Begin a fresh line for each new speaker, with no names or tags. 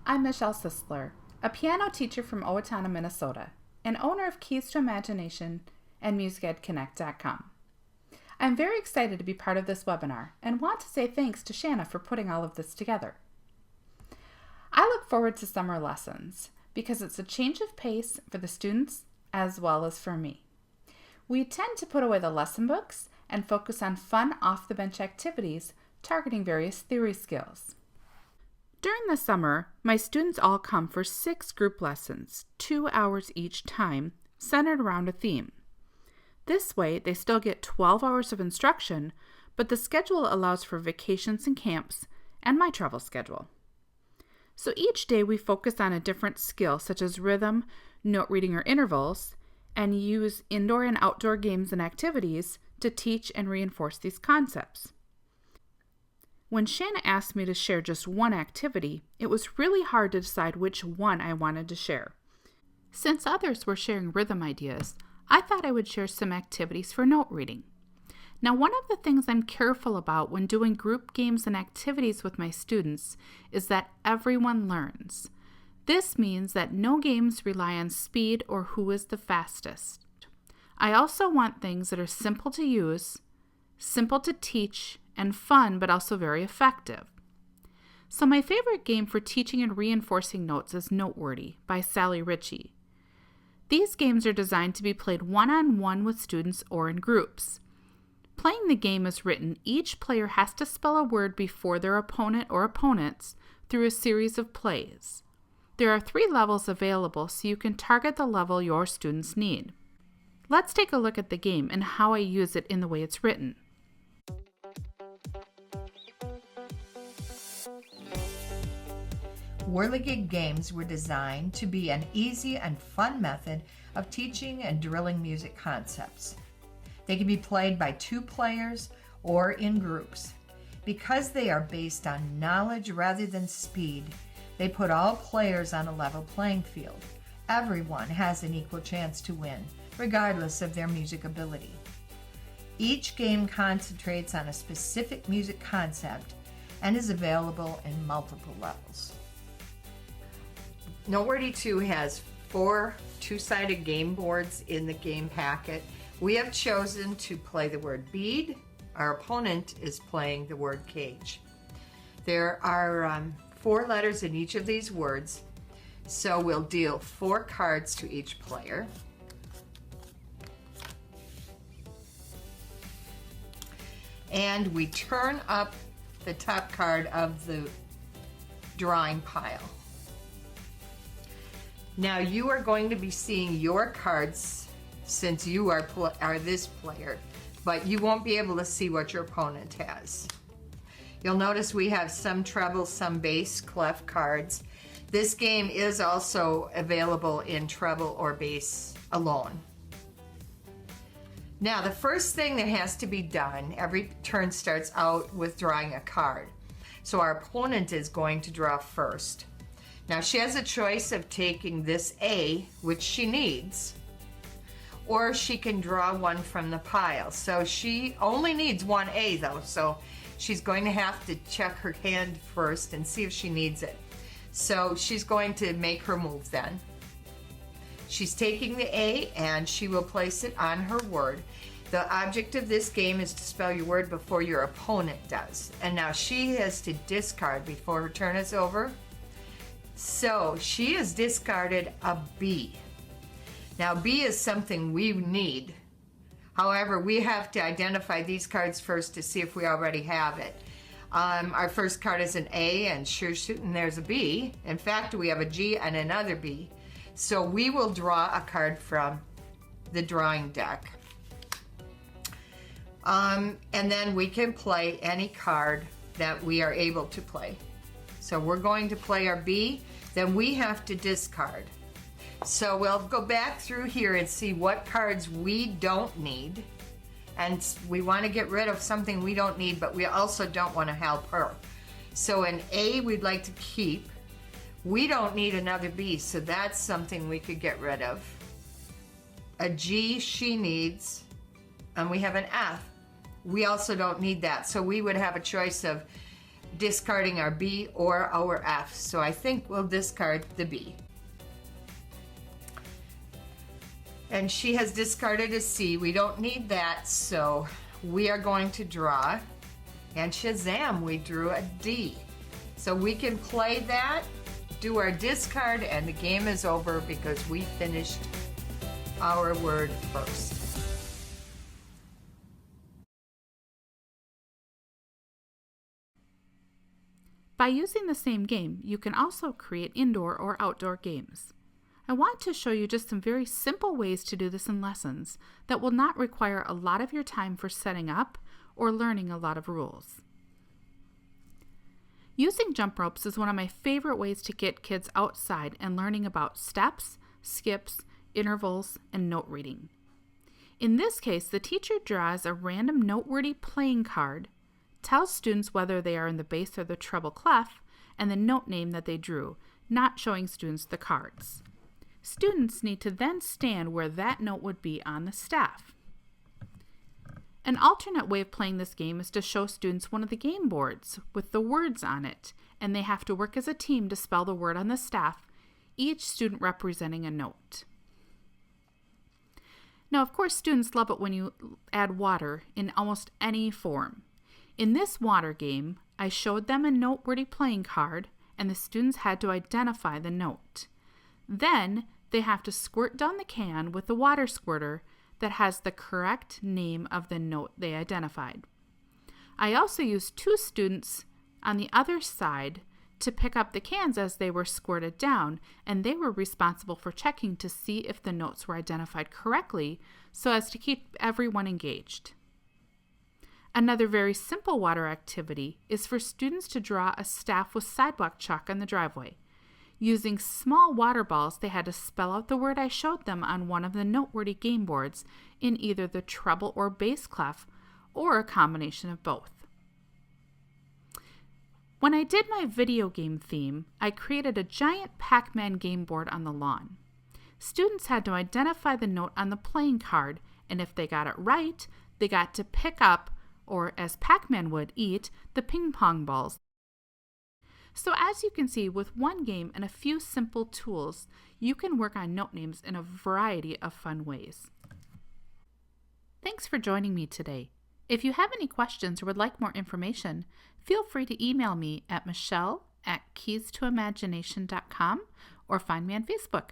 I'm Michelle Sisler, a piano teacher from Owatonna, Minnesota, and owner of Keys to Imagination and MusicEdConnect.com. I'm very excited to be part of this webinar and want to say thanks to Shanna for putting all of this together. I look forward to summer lessons because it's a change of pace for the students as well as for me. We tend to put away the lesson books and focus on fun off-the-bench activities targeting various theory skills. During the summer, my students all come for 6 group lessons, 2 hours each time, centered around a theme. This way, they still get 12 hours of instruction, but the schedule allows for vacations and camps and my travel schedule. So each day we focus on a different skill such as rhythm, note reading or intervals, and use indoor and outdoor games and activities to teach and reinforce these concepts. When Shanna asked me to share just one activity, it was really hard to decide which one I wanted to share. Since others were sharing rhythm ideas, I thought I would share some activities for note reading. Now, one of the things I'm careful about when doing group games and activities with my students is that everyone learns. This means that no games rely on speed or who is the fastest. I also want things that are simple to use, simple to teach, and fun, but also very effective. So my favorite game for teaching and reinforcing notes is Notewordy by Sally Ritchie. These games are designed to be played one-on-one with students or in groups. Playing the game is written, each player has to spell a word before their opponent or opponents through a series of plays. There are 3 levels available, so you can target the level your students need. Let's take a look at the game and how I use it in the way it's written.
Whirligig games were designed to be an easy and fun method of teaching and drilling music concepts. They can be played by 2 players or in groups. Because they are based on knowledge rather than speed, they put all players on a level playing field. Everyone has an equal chance to win, regardless of their music ability. Each game concentrates on a specific music concept and is available in multiple levels. Notewordy 2 has 4 two-sided game boards in the game packet. We have chosen to play the word bead. Our opponent is playing the word cage. There are 4 letters in each of these words, so we'll deal 4 cards to each player. And we turn up the top card of the drawing pile. Now you are going to be seeing your cards since you are this player, but you won't be able to see what your opponent has. You'll notice we have some treble, some bass clef cards. This game is also available in treble or bass alone. Now the first thing that has to be done, every turn starts out with drawing a card. So our opponent is going to draw first. Now she has a choice of taking this A, which she needs, or she can draw one from the pile. So she only needs one A though, so she's going to have to check her hand first and see if she needs it. So she's going to make her move then. She's taking the A and she will place it on her word. The object of this game is to spell your word before your opponent does. And now she has to discard before her turn is over. So she has discarded a B. Now B is something we need. However, we have to identify these cards first to see if we already have it. Our first card is an A, and sure shooting there's a B. In fact, we have a G and another B. So we will draw a card from the drawing deck. And then we can play any card that we are able to play. So we're going to play our B, then we have to discard. So we'll go back through here and see what cards we don't need. And we want to get rid of something we don't need, but we also don't want to help her. So an A we'd like to keep. We don't need another B, so that's something we could get rid of. A G she needs, and we have an F. We also don't need that, so we would have a choice of discarding our B or our F. So I think we'll discard the B. And she has discarded a C. We don't need that, so we are going to draw. And shazam, we drew a D. So we can play that, do our discard, and the game is over because we finished our word first.
By using the same game, you can also create indoor or outdoor games. I want to show you just some very simple ways to do this in lessons that will not require a lot of your time for setting up or learning a lot of rules. Using jump ropes is one of my favorite ways to get kids outside and learning about steps, skips, intervals, and note reading. In this case, the teacher draws a random noteworthy playing card, tells students whether they are in the bass or the treble clef, and the note name that they drew, not showing students the cards. Students need to then stand where that note would be on the staff. An alternate way of playing this game is to show students one of the game boards with the words on it, and they have to work as a team to spell the word on the staff, each student representing a note. Now, of course, students love it when you add water in almost any form. In this water game, I showed them a noteworthy playing card, and the students had to identify the note. Then they have to squirt down the can with the water squirter that has the correct name of the note they identified. I also used 2 students on the other side to pick up the cans as they were squirted down, and they were responsible for checking to see if the notes were identified correctly so as to keep everyone engaged. Another very simple water activity is for students to draw a staff with sidewalk chalk on the driveway. Using small water balls, they had to spell out the word I showed them on one of the noteworthy game boards in either the treble or bass clef, or a combination of both. When I did my video game theme, I created a giant Pac-Man game board on the lawn. Students had to identify the note on the playing card, and if they got it right, they got to pick up, or as Pac-Man would, eat, the ping pong balls. So as you can see, with one game and a few simple tools, you can work on note names in a variety of fun ways. Thanks for joining me today. If you have any questions or would like more information, feel free to email me at michelle@keystoimagination.com or find me on Facebook.